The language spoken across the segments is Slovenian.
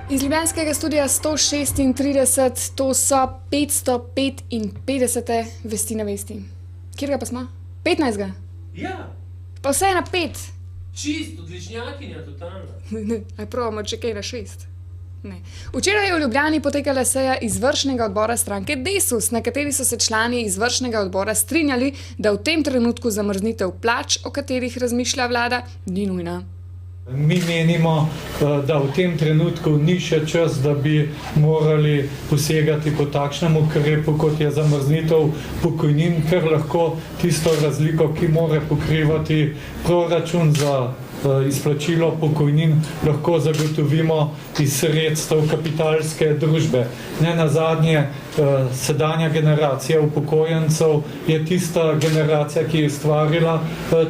Iz ljubljanskega studia 136, to so 555. Vesti na vesti. Kjerga pa smo? 15. Ja, Pa vse na 5. čist, odličnjakinja, totalno. Aj probamo, če kaj na 6. Ne. Včeraj je v Ljubljani potekala seja izvršnega odbora stranke Desus, na kateri so se člani izvršnega odbora strinjali, da v tem trenutku zamrznitev plač, o katerih razmišlja vlada, ni nujna. Mi menimo, da v tem trenutku ni še čas, da bi morali posegati po takšnem ukrepu, kot je zamrznitev pokojnin, ker lahko tisto razliko, ki mora pokrivati proračun za izplačilo pokojnin, lahko zagotovimo iz sredstev kapitalske družbe. Ne nazadnje, sedanja generacija upokojencev je tista generacija, ki je ustvarila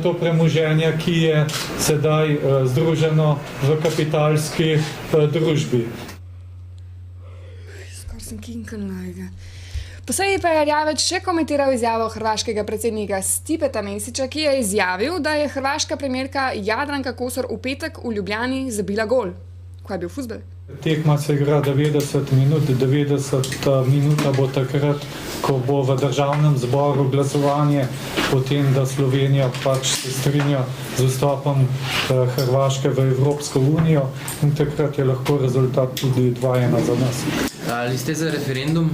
to premoženje, ki je sedaj združeno v kapitalski družbi. Skoraj sem kinkala. Po seji pa je Erjavec še komentiral izjavo hrvaškega predsednika Stipeta Mesića, ki je izjavil, da je hrvaška premijerka Jadranka Kosor v petek v Ljubljani zabila gol. Ko je bil fuzbal? Tekma se igra 90 minut, 90 minuta bo takrat, ko bo v državnem zboru glasovanje o tem, da Slovenija pač se strinja z vstopom Hrvaške v Evropsko unijo in takrat je lahko rezultat tudi 2-1 za nas. Ali ste za referendum?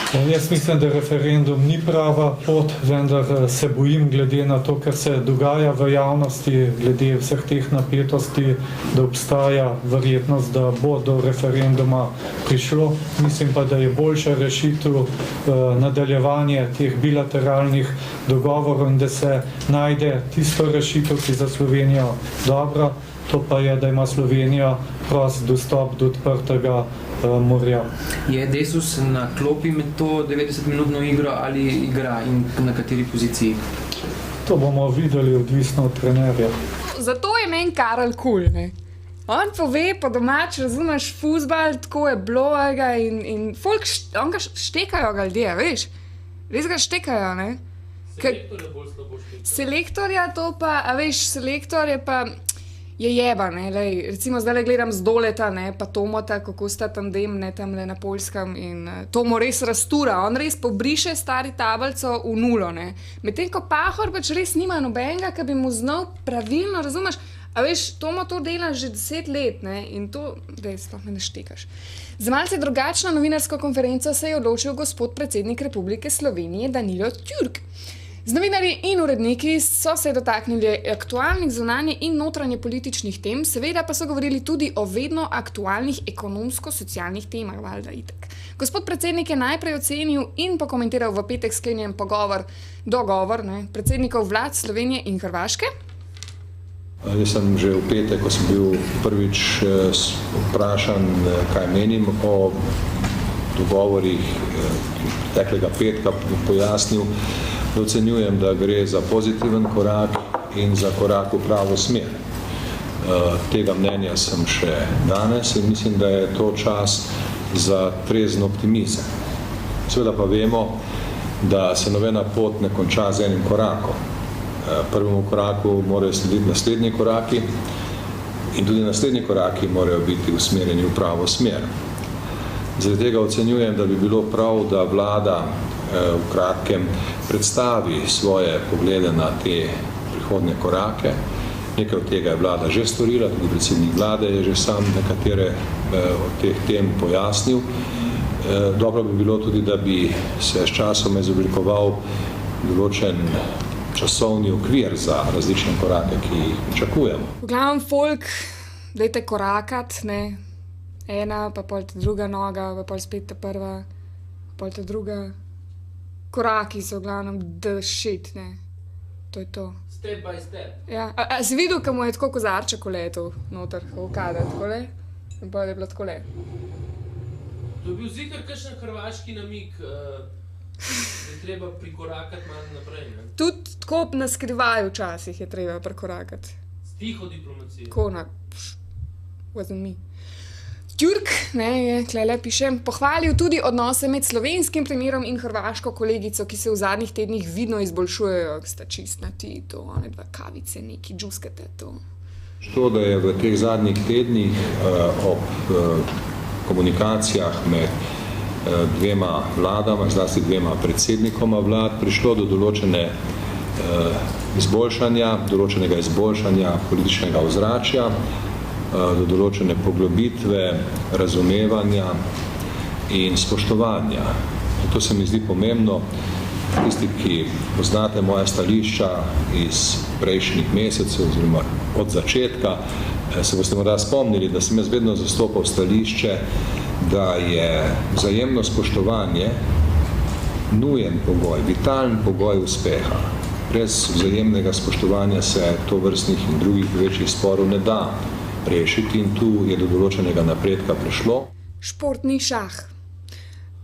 Jaz mislim, da referendum ni prava pot, vendar se bojim glede na to, kar se dogaja v javnosti, glede vseh teh napetosti, da obstaja verjetnost, da bo do referenduma prišlo. Mislim pa, da je boljša rešitev nadaljevanje teh bilateralnih dogovorov in da se najde tisto rešitev, ki za Slovenijo dobra. To pa je, da ima Slovenija prost dostop do odprtega morja. Je Desus na klopi med to 90-minutno igro ali igra in na kateri poziciji? To bomo videli, odvisno od trenerja. Zato je meni Karel kul, ne? On pove po domač, razumeš, fuzbal, tako je bilo in folk, on ga štekajo ga ljudje, veš? Res ga štekajo, ne? Selektorja bolj slabo šteka. Selektorja to pa, a veš, selektor je pa je jeba, ne, lej, recimo zdaj gledam z Doleta, ne, pa Tomota, kako sta tandem, ne, tamle na Poljskem in Tomo res rastura, on res pobriše stari tablico v nulo, ne. Medtem ko Pahor pač res nima nobenega, ki bi mu znal pravilno, razumeš, a veš, Tomo to dela že 10 let, ne, in to, res, sploh me ne štekaš. Za malce drugačno novinarsko konferenco se je odločil gospod predsednik Republike Slovenije Danilo Türk. Z novinarji in uredniki so se dotaknili aktualnih zunanje in notranje političnih tem, seveda pa so govorili tudi o vedno aktualnih ekonomsko-socialnih temah, valjda itak. Gospod predsednik je najprej ocenil in pokomentiral v petek sklenjen dogovor predsednikov vlad Slovenije in Hrvaške. Jaz sem že v petek, ko sem bil prvič vprašan, kaj menim o dogovorih preteklega petka, pojasnil, da ocenjujem, da gre za pozitiven korak in za korak v pravo smer. Tega mnenja sem še danes in mislim, da je to čas za trezen optimizem. Seveda pa vemo, da se nobena pot ne konča z enim korakom. Prvemu koraku morajo slediti naslednji koraki in tudi naslednji koraki morajo biti usmerjeni v pravo smer. Zaradi tega ocenjujem, da bi bilo prav, da vlada v kratkem predstavi svoje poglede na te prihodnje korake. Nekaj od tega je vlada že storila, tudi predsednik vlade je že sam nekatere od teh tem pojasnil. Dobro bi bilo tudi, da bi se s časom izoblikoval določen časovni okvir za različne korake, ki jih pričakujemo. V glavnem folk, dajte korakat, ne? Ena, pa pol ta druga noga, pa pol spet ta prva, pol ta druga. Koraki so v glavnem the shit, ne. To je to. Step by step. Ja, a si videl, kam mu je tako kozarček letel noter, avokado, takole? In pa je bilo takole. To je bil zikr kakšen hrvaški namig, da je treba prikorakati malo naprej, ne? Tudi tako na skrivaj včasih je treba prikorakati. S tiho diplomacijo. Tako na, wasn't me. Tjurk, je tlele pišem, pohvalil tudi odnose med slovenskim primerom in hrvaško kolegico, ki se v zadnjih tednih vidno izboljšujejo, ki sta čistnati, to, one dva kavice, neki džuskate, to. To, da je v teh zadnjih tednih ob komunikacijah med dvema vladama, zlasti dvema predsednikoma vlad, prišlo do določenega izboljšanja političnega ozračja, do določene poglobitve, razumevanja in spoštovanja. In to se mi zdi pomembno. Tisti, ki poznate moja stališča iz prejšnjih mesecev oziroma od začetka, se boste morda spomnili, da sem jaz vedno zastopal stališče, da je vzajemno spoštovanje nujen pogoj, vitalen pogoj uspeha. Brez vzajemnega spoštovanja se tovrstnih in drugih večjih sporov ne da rešiti in tu je do določenega napredka prišlo. Športni šah.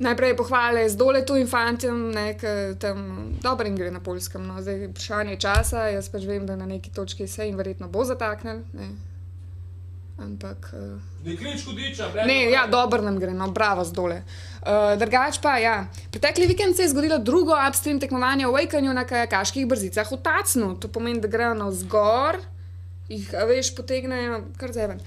Najprej pohvale z Doletu in fantjem, ker tam dobro jim gre na Poljskem. No. Zdaj vprašanje časa, jaz pač vem, da na neki točki se jim verjetno bo zataknil. Ampak... Ne klič hudiča, dobro nam gre, no, bravo z Dole. Drugač pa, pretekli vikend se je zgodilo drugo upstream tekmovanje v Wakenju na kajakaških brzicah v Tacnu. To pomeni, da grejo navzgor, jih, potegnejo kar zeben.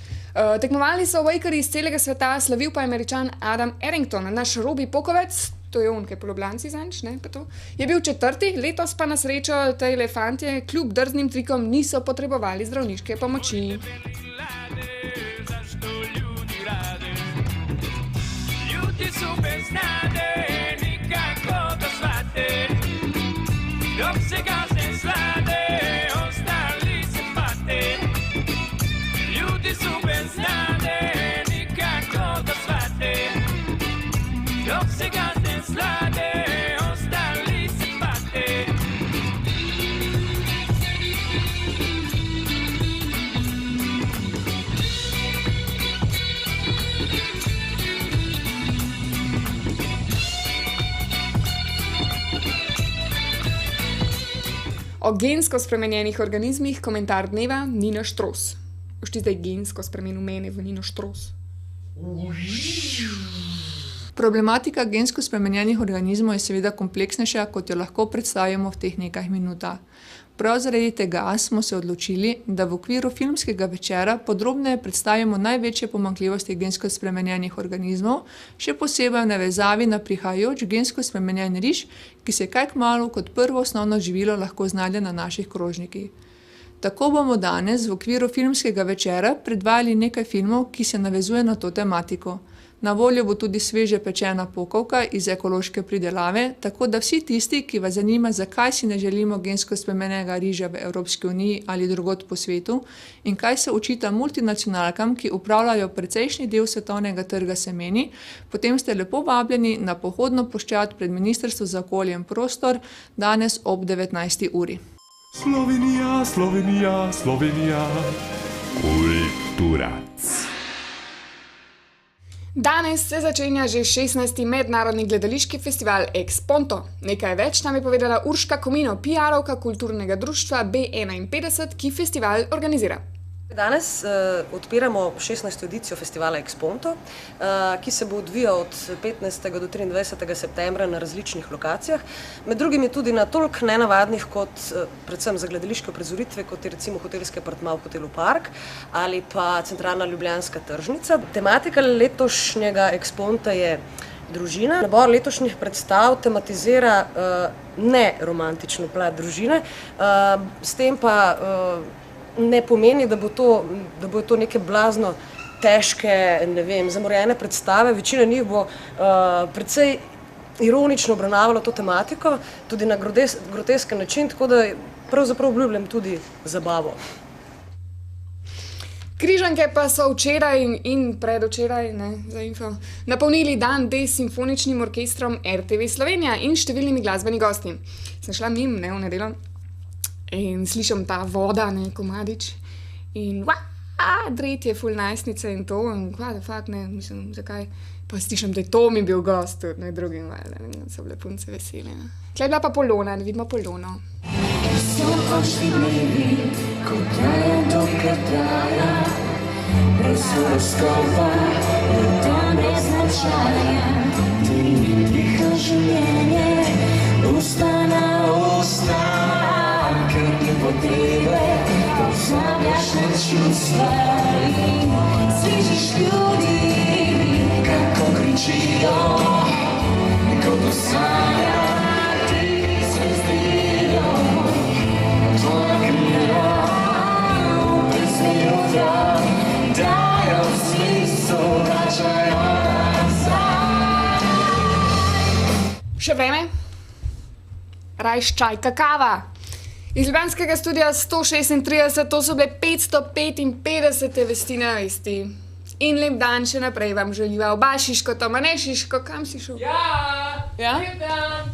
Tekmovali so Wakerji iz celega sveta, slavil pa Američan Adam Errington, naš Robi Pokovec, to je on, ki je po Ljubljanci zanč, pa to. Je bil 4., letos pa na srečo tej elefantje kljub drznim trikom niso potrebovali zdravniške pomoči. Ljudi su bez nade, nikako da shvate, dok se gazne slade, ostali se pate. Ljudi su bez nade, nikako da shvate, dok se gazne slade, ostali se pate. O gensko spremenjenih organizmih komentar dneva Nina Štros. Boš ti zdaj gensko spremenil mene v Nino Štros? Problematika gensko spremenjenih organizmov je seveda kompleksnejša, kot jo lahko predstavimo v teh nekaj minutah. Prav zaradi tega smo se odločili, da v okviru filmskega večera podrobneje predstavimo največje pomanjkljivosti gensko spremenjenih organizmov, še posebej v navezavi na prihajajoč gensko spremenjen riž, ki se kaj kmalu kot prvo osnovno živilo lahko znajde na naših krožnikih. Tako bomo danes v okviru filmskega večera predvajali nekaj filmov, ki se navezuje na to tematiko. Na voljo bo tudi sveže pečena pokovka iz ekološke pridelave, tako da vsi tisti, ki vas zanima, zakaj si ne želimo gensko spremenjenega riža v Evropski uniji ali drugod po svetu in kaj se očita multinacionalkam, ki upravljajo precejšnji del svetovnega trga semeni, potem ste lepo vabljeni na pohodno ploščad pred Ministrstvo za okolje in prostor danes ob 19. uri. Slovenija, Slovenija, Slovenija, kulturac. Danes se začenja že 16. mednarodni gledališki festival Exponto. Nekaj več nam je povedala Urška Komino, PR-ovka kulturnega društva B51, ki festival organizira. Danes odpiramo 16. edicijo festivala Exponto, ki se bo odvijal od 15. do 23. septembra na različnih lokacijah. Med drugim je tudi na toliko nenavadnih kot predvsem za gledališke uprizoritve, kot je recimo hotelski apartma v hotelu Park ali pa centralna ljubljanska tržnica. Tematika letošnjega Exponta je družina. Nabor letošnjih predstav tematizira ne romantično plat družine, s tem pa ne pomeni, da bo to neke blazno težke, zamorjene predstave. Večina njih bo precej ironično obravnavala to tematiko, tudi na grotesken način, tako da pravzaprav obljubljam tudi zabavo. Križanke pa so včeraj in predvčeraj, za info, napolnili dan D s simfoničnim orkestrom RTV Slovenija in številnimi glasbenimi gosti. Sem šla mimo, v nedeljo. In slišam ta voda, komadič, in dret je ful najstnice in to, in what the fuck, mislim, zakaj, pa slišam, da je to mi bil gost tudi, drugim, so bile punce vesele. Tle je bila pa Polona, da vidimo Polono. So ošli dnevi, ko traja dokler traja, brez horoskopa, letom brez značaja, ti diha življenje, usta na usta, ker ni potrebe, pozabljaš na čustva in slišiš ljudi, kako kričijo, kot v sanjah ti se zdijo, tvoja krila brez minuta, dajo smisel, vračajo nazaj. Še vreme? Rajš čaj, kakava. Iz ljubljanskega studia 136, to so bile 555 vesti na vesti. In lep dan še naprej vam želiva oba Šiško, Toma, ne Šiško, kam si šel? Ja, Ja? lep dan.